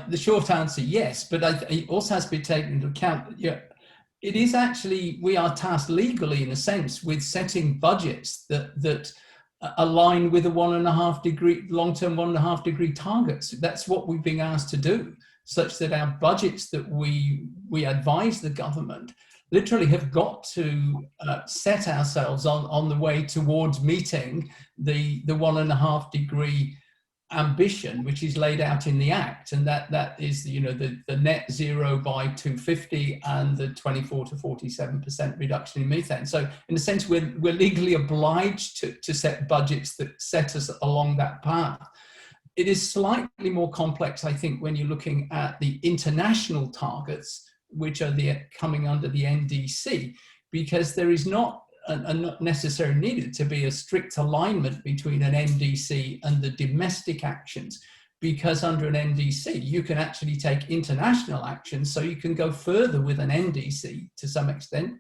S5: the short answer, yes, but it also has to be taken into account. Yeah, it is actually, we are tasked legally, in a sense, with setting budgets that align with the 1.5 degree, long-term 1.5 degree targets. That's what we've been asked to do, such that our budgets that we advise the government literally have got to set ourselves on the way towards meeting the 1.5 degree ambition, which is laid out in the Act, and that is, you know, the net zero by 2050 and the 24 to 47% reduction in methane. So in a sense, we're legally obliged to set budgets that set us along that path. It is slightly more complex, I think, when you're looking at the international targets, which are coming under the NDC, because there is not necessarily needed to be a strict alignment between an NDC and the domestic actions, because under an NDC you can actually take international actions, so you can go further with an NDC to some extent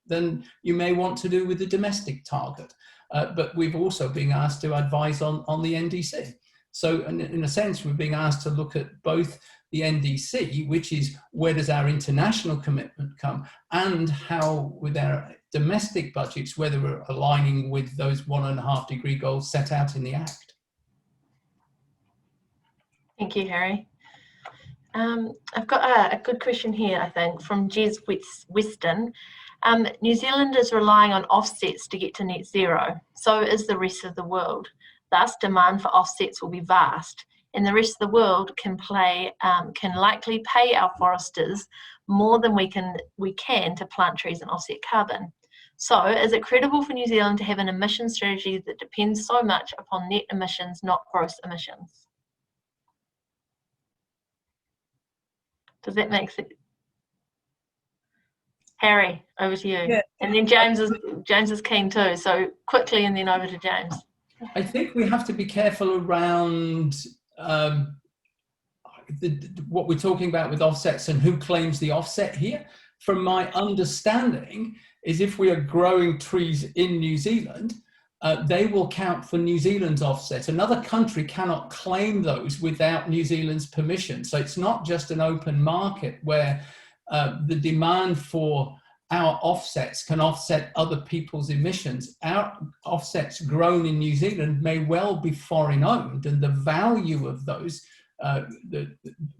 S5: than you may want to do with the domestic target. But we've also been asked to advise on the NDC. So in a sense, we're being asked to look at both the NDC, which is where does our international commitment come, and how with our domestic budgets, whether we're aligning with those 1.5 degree goals set out in the Act.
S1: Thank you, Harry. I've got a good question here, I think, from Jez Weston. New Zealand is relying on offsets to get to net zero. So is the rest of the world. Thus, demand for offsets will be vast, and the rest of the world can likely pay our foresters more than we can to plant trees and offset carbon. So, is it credible for New Zealand to have an emission strategy that depends so much upon net emissions, not gross emissions? Does that make sense? Harry, over to you. Yeah. And then James is keen too. So quickly, and then over to James.
S5: I think we have to be careful around what we're talking about with offsets and who claims the offset here. From my understanding is if we are growing trees in New Zealand, they will count for New Zealand's offset. Another country cannot claim those without New Zealand's permission. So it's not just an open market where the demand for our offsets can offset other people's emissions. Our offsets grown in New Zealand may well be foreign owned, and the value of those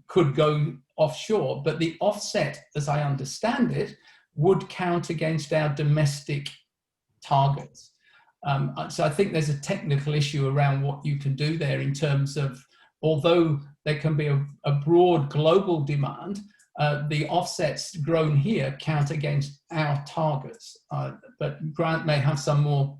S5: could go offshore. But the offset, as I understand it, would count against our domestic targets. So I think there's a technical issue around what you can do there in terms of, although there can be a broad global demand, the offsets grown here count against our targets. But Grant may have some more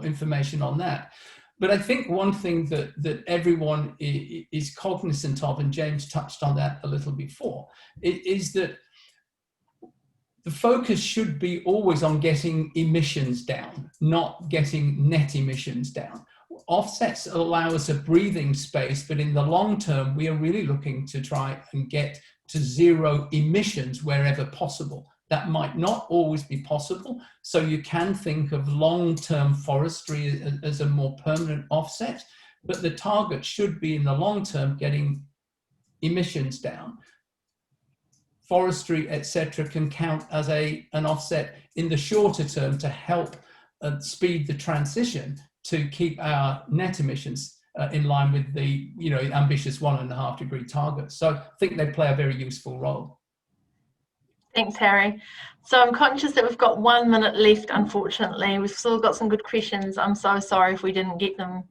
S5: information on that. But I think one thing that everyone is cognizant of, and James touched on that a little before, is that the focus should be always on getting emissions down, not getting net emissions down. Offsets allow us a breathing space, but in the long term, we are really looking to try and get to zero emissions wherever possible. That might not always be possible, so you can think of long-term forestry as a more permanent offset, but the target should be in the long term getting emissions down. Forestry, etc., can count as an offset in the shorter term to help speed the transition to keep our net emissions in line with the ambitious 1.5 degree target. So I think they play a very useful role.
S1: Thanks, Harry. So I'm conscious that we've got 1 minute left, unfortunately. We've still got some good questions. I'm so sorry if we didn't get them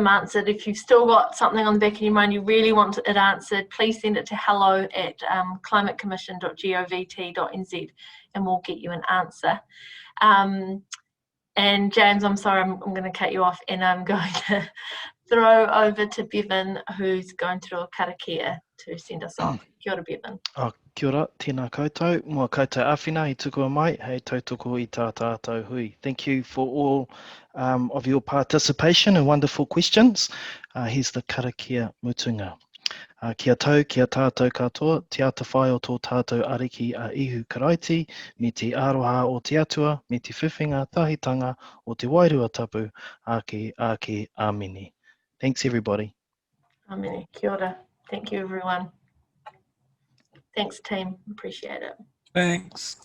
S1: answered. If you've still got something on the back of your mind you really want it answered, please send it to hello@climatecommission.govt.nz and we'll get you an answer. And James, I'm sorry, I'm going to cut you off, and I'm going to throw over to Bevan, who's going to do a karakia to send us off. Kia ora, Bevan.
S2: Kia ora, tēnā koutou. Mua koutou awhina I tukua mai, hei tautoko I tā tātou hui. Thank you for all of your participation and wonderful questions. Here's the karakia mutunga. Kia tau, kia tātou katoa, te ata whai o tō tātou ariki a ihu karaiti, me te aroha o te atua, me te whiwhinga tahitanga o te wairua tapu, ake, amini. Thanks, everybody.
S1: Amini. Kia ora. Thank you, everyone. Thanks, team. Appreciate it.
S4: Thanks.